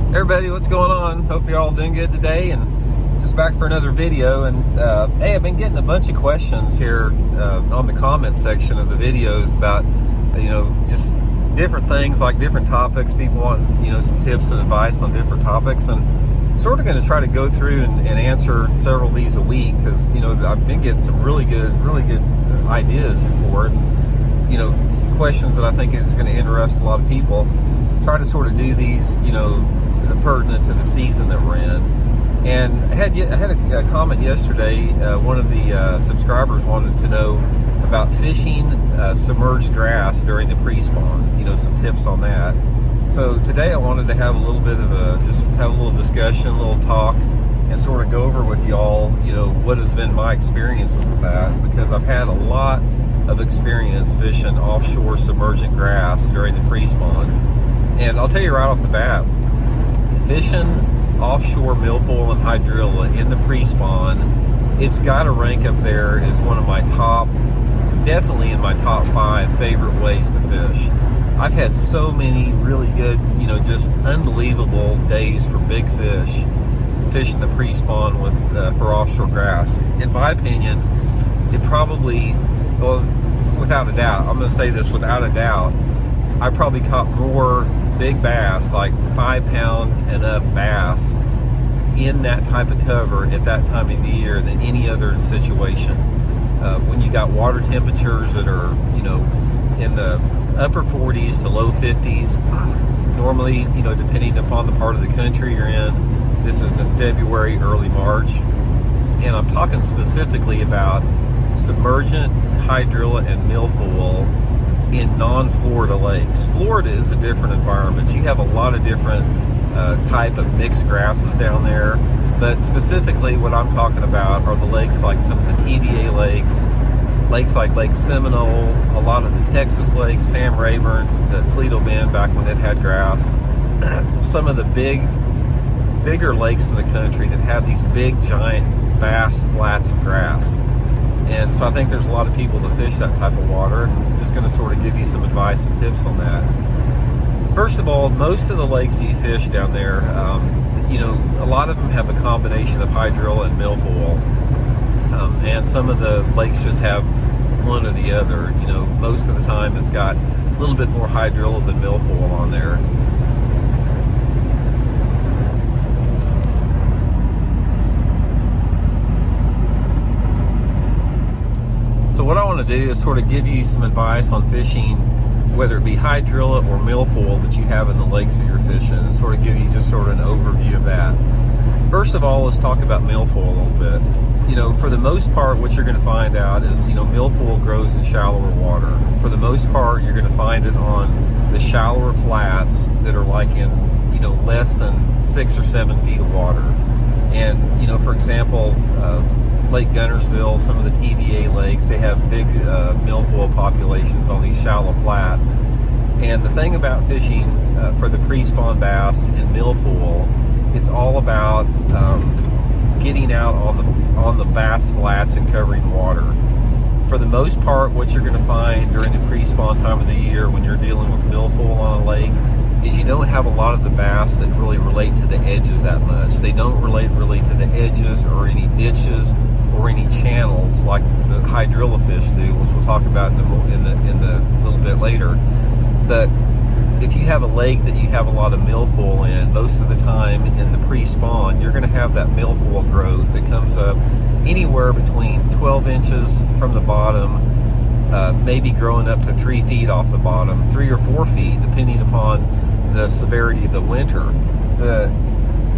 Everybody, what's going on? Hope you're all doing good today, and just back for another video. And hey, I've been getting a bunch of questions here on the comment section of the videos about just different things, like different topics. People want some tips and advice on different topics, and sort of going to try to go through and answer several of these a week, because I've been getting some really good ideas for it. Questions that I think is going to interest a lot of people. Try to sort of do these pertinent to the season that we're in. And I had a comment yesterday. One of the subscribers wanted to know about fishing submerged grass during the pre-spawn, some tips on that. So today I wanted to have a little bit of a little discussion, a little talk, and sort of go over with y'all what has been my experience with that, because I've had a lot of experience fishing offshore submergent grass during the pre-spawn. And I'll tell you right off the bat, fishing offshore Milfoil and Hydrilla in the pre-spawn, it's got to rank up there as one of my definitely in my top 5 favorite ways to fish. I've had so many really good, just unbelievable days for big fish fishing the pre-spawn for offshore grass. In my opinion, it probably, well, without a doubt, I'm going to say this without a doubt, I probably caught more big bass, like 5-pound and up bass, in that type of cover at that time of the year than any other situation. When you got water temperatures that are, in the upper 40s to low 50s, normally, depending upon the part of the country you're in, this is in February, early March, and I'm talking specifically about submergent, Hydrilla, and Milfoil in non-Florida lakes. Florida is a different environment. You have a lot of different type of mixed grasses down there, but specifically what I'm talking about are the lakes like some of the TVA lakes like Lake Seminole, a lot of the Texas lakes, Sam Rayburn, the Toledo Bend back when it had grass, some of the bigger lakes in the country that have these big, giant, vast flats of grass. And so I think there's a lot of people that fish that type of water, and I'm just going to sort of give you some advice and tips on that. First of all, most of the lakes that you fish down there, a lot of them have a combination of Hydrilla and Milfoil, and some of the lakes just have one or the other. Most of the time it's got a little bit more Hydrilla than Milfoil on there. So what I want to do is sort of give you some advice on fishing, whether it be Hydrilla or Milfoil that you have in the lakes that you're fishing, and sort of give you just sort of an overview of that. First of all, let's talk about Milfoil a little bit. For the most part, what you're going to find out is, Milfoil grows in shallower water. For the most part, you're going to find it on the shallower flats that are like in, less than 6 or 7 feet of water. And, for example, Lake Gunnersville, some of the TVA lakes, they have big Milfoil populations on these shallow flats. And the thing about fishing for the pre-spawn bass in Milfoil, it's all about getting out on the vast flats and covering water. For the most part, what you're going to find during the pre-spawn time of the year when you're dealing with Milfoil on a lake is you don't have a lot of the bass that really relate to the edges that much. They don't relate really to the edges or any ditches or any channels like the Hydrilla fish do, which we'll talk about in the little bit later. But if you have a lake that you have a lot of Milfoil in, most of the time in the pre-spawn, you're going to have that Milfoil growth that comes up anywhere between 12 inches from the bottom, maybe growing up to 3 feet off the bottom, 3 or 4 feet, depending upon the severity of the winter.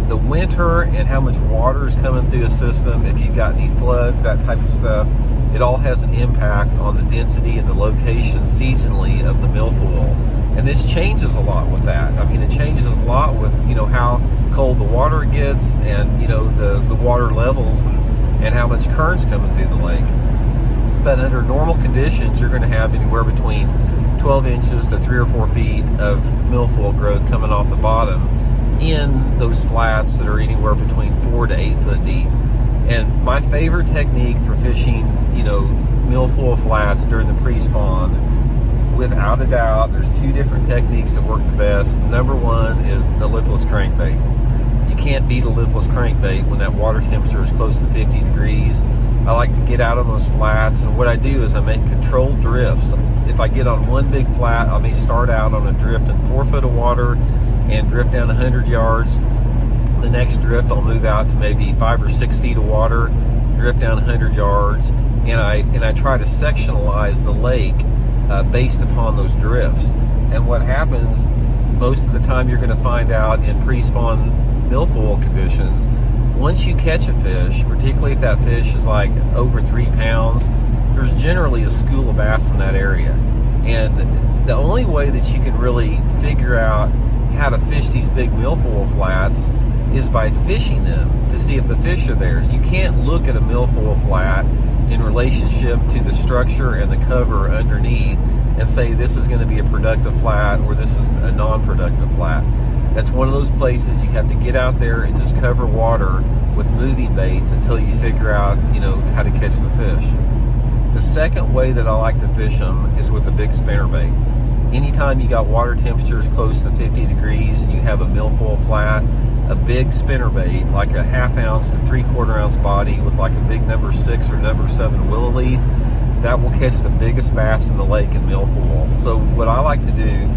The winter and how much water is coming through a system, if you've got any floods, that type of stuff, it all has an impact on the density and the location seasonally of the Milfoil. And this changes a lot with that. I mean, it changes a lot with, how cold the water gets and, the water levels and how much current's coming through the lake. But under normal conditions, you're going to have anywhere between 12 inches to 3 or 4 feet of Milfoil growth coming off the bottom in those flats that are anywhere between 4 to 8 foot deep. And my favorite technique for fishing, Milfoil flats during the pre-spawn without a doubt, there's two different techniques that work the best. Number one is the lipless crankbait. You can't beat a lipless crankbait when that water temperature is close to 50 degrees. I like to get out on those flats, and what I do is I make controlled drifts. If I get on one big flat, I may start out on a drift in 4 foot of water and drift down 100 yards. The next drift, I'll move out to maybe 5 or 6 feet of water, drift down 100 yards, and I try to sectionalize the lake based upon those drifts. And what happens most of the time, you're going to find out in pre-spawn milfoil conditions, once you catch a fish, particularly if that fish is like over 3 pounds, there's generally a school of bass in that area. And the only way that you can really figure out how to fish these big milfoil flats is by fishing them to see if the fish are there. You can't look at a milfoil flat in relationship to the structure and the cover underneath and say this is going to be a productive flat or this is a non-productive flat. That's one of those places you have to get out there and just cover water with moving baits until you figure out, how to catch the fish. The second way that I like to fish them is with a big spinnerbait. Anytime you got water temperatures close to 50 degrees and you have a milfoil flat, a big spinnerbait, like a 1/2 ounce to 3/4 ounce body with like a big number 6 or number 7 willow leaf, that will catch the biggest bass in the lake in milfoil. So what I like to do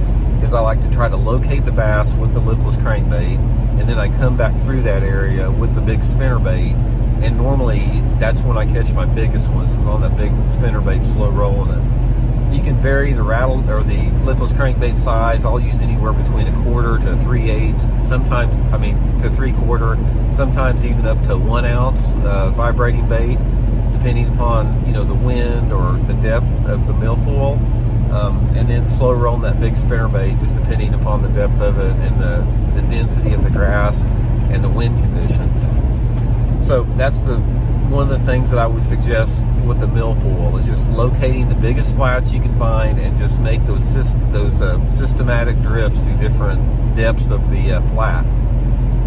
is I like to try to locate the bass with the lipless crankbait, and then I come back through that area with the big spinnerbait, and normally that's when I catch my biggest ones, is on that big spinnerbait slow rolling it. You can vary the rattle or the lipless crankbait size. I'll use anywhere between 1/4 to 3/8, sometimes to 3/4, sometimes even up to 1 ounce vibrating bait, depending upon the wind or the depth of the milfoil. And then slow rolling that big spinnerbait, just depending upon the depth of it and the density of the grass and the wind conditions. So that's one of the things that I would suggest with the milfoil, is just locating the biggest flats you can find and just make those systematic drifts through different depths of the flat.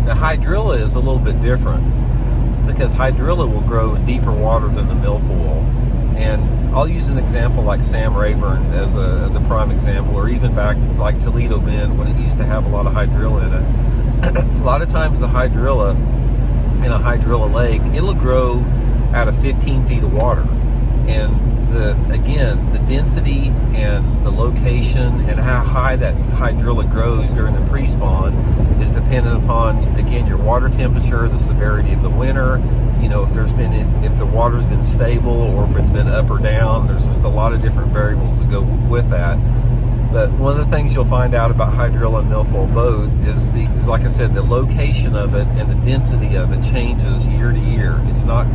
Now Hydrilla is a little bit different because Hydrilla will grow in deeper water than the milfoil. And I'll use an example like Sam Rayburn as a prime example, or even back like Toledo Bend when it used to have a lot of Hydrilla in it. A lot of times the Hydrilla in a Hydrilla lake, it'll grow out of 15 feet of water. And the density and the location and how high that Hydrilla grows during the pre-spawn is dependent upon, again, your water temperature, the severity of the winter, if the water's been stable or if it's been up or down. There's just a lot of different variables that go with that. But one of the things you'll find out about Hydrilla and milfoil both is like I said, the location of it and the density of it changes year to year. It's not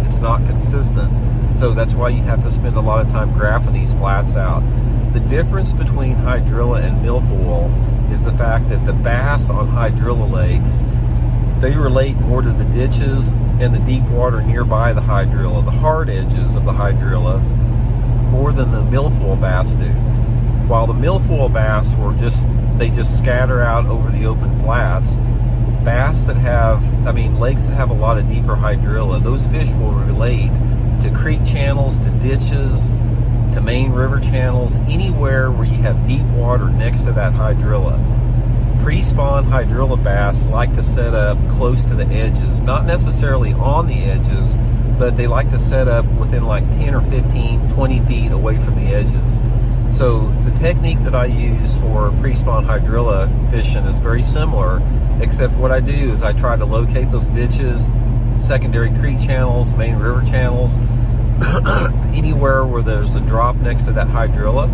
consistent. So that's why you have to spend a lot of time graphing these flats out. The difference between Hydrilla and milfoil is the fact that the bass on Hydrilla lakes, they relate more to the ditches and the deep water nearby the Hydrilla, the hard edges of the Hydrilla, more than the milfoil bass do. While the milfoil bass they just scatter out over the open flats, lakes that have a lot of deeper Hydrilla, those fish will relate to creek channels, to ditches, to main river channels, anywhere where you have deep water next to that Hydrilla. Pre-spawn Hydrilla bass like to set up close to the edges, not necessarily on the edges, but they like to set up within like 10 or 15, 20 feet away from the edges. So the technique that I use for pre-spawn Hydrilla fishing is very similar, except what I do is I try to locate those ditches, secondary creek channels, main river channels, anywhere where there's a drop next to that Hydrilla,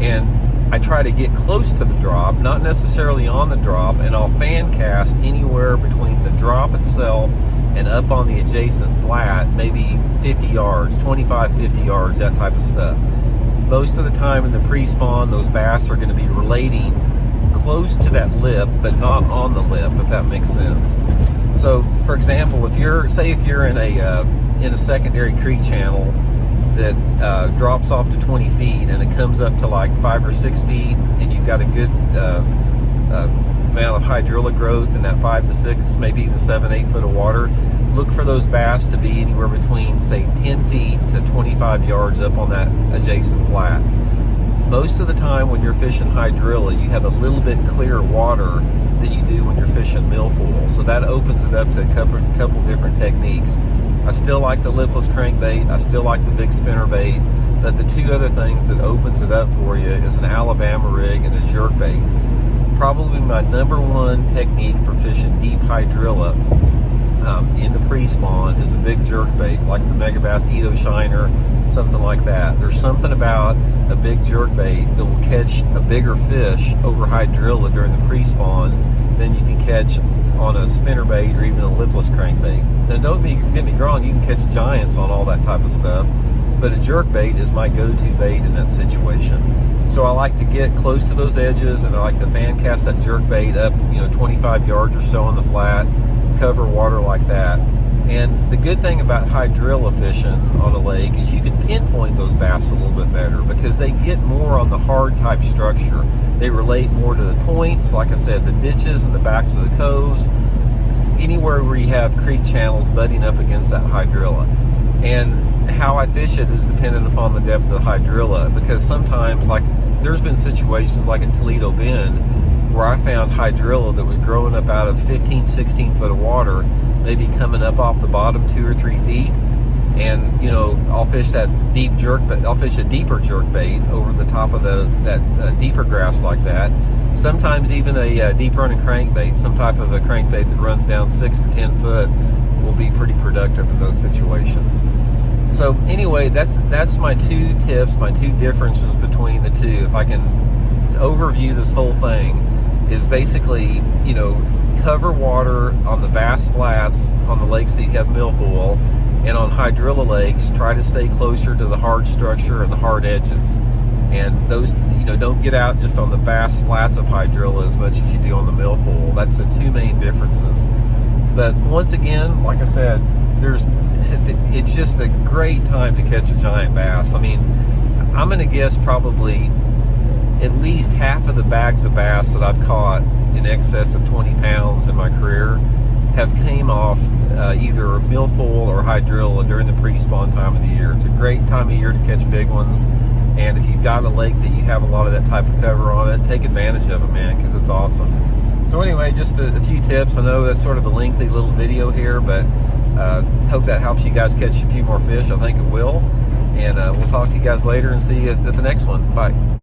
and I try to get close to the drop, not necessarily on the drop, and I'll fan cast anywhere between the drop itself and up on the adjacent flat, maybe 50 yards, 25, 50 yards, that type of stuff. Most of the time in the pre-spawn, those bass are going to be relating close to that lip, but not on the lip, if that makes sense. So, for example, if you're in a secondary creek channel that drops off to 20 feet and it comes up to like 5 or 6 feet, and you've got a good amount of Hydrilla growth in that 5 to 6, maybe even 7, 8 foot of water, look for those bass to be anywhere between, say, 10 feet to 25 yards up on that adjacent flat. most of the time when you're fishing hydrilla, you have a little bit clearer water than you do when you're fishing milfoil. So that opens it up to a couple different techniques. I still like the lipless crankbait. I still like the big spinnerbait. But the two other things that opens it up for you is an Alabama rig and a jerkbait. Probably my number one technique for fishing deep hydrilla in the pre-spawn is a big jerkbait, like the Megabass Edo Shiner, something like that. There's something about a big jerkbait that will catch a bigger fish over hydrilla during the pre-spawn than you can catch on a spinnerbait or even a lipless crankbait. Now don't get me wrong, you can catch giants on all that type of stuff, but a jerkbait is my go-to bait in that situation. So I like to get close to those edges, and I like to fan cast that jerkbait up, 25 yards or so on the flat, cover water like that. And the good thing about hydrilla fishing on a lake is you can pinpoint those bass a little bit better because they get more on the hard type structure. They relate more to the points, like I said, the ditches and the backs of the coves, anywhere where you have creek channels butting up against that hydrilla. And how I fish it is dependent upon the depth of the hydrilla, because sometimes, like, there's been situations like at Toledo Bend where I found hydrilla that was growing up out of 15, 16 foot of water, maybe coming up off the bottom 2 or 3 feet. And, I'll fish that deep jerkbait. I'll fish a deeper jerkbait over the top of that deeper grass like that. Sometimes even a deep running crankbait, some type of a crankbait that runs down 6 to 10 foot will be pretty productive in those situations. So anyway, that's my two tips, my two differences between the two. If I can overview this whole thing, is basically, cover water on the vast flats on the lakes that you have milfoil, and on hydrilla lakes, try to stay closer to the hard structure and the hard edges. And those, don't get out just on the vast flats of hydrilla as much as you do on the milfoil. That's the two main differences. But once again, like I said, it's just a great time to catch a giant bass. I mean, I'm going to guess probably at least half of the bags of bass that I've caught in excess of 20 pounds in my career have came off either milfoil or hydrilla during the pre-spawn time of the year. It's a great time of year to catch big ones, and if you've got a lake that you have a lot of that type of cover on it, take advantage of it, man, because it's awesome. So anyway, just a few tips. I know that's sort of a lengthy little video here, but hope that helps you guys catch a few more fish. I think it will. And we'll talk to you guys later and see you at the next one. Bye.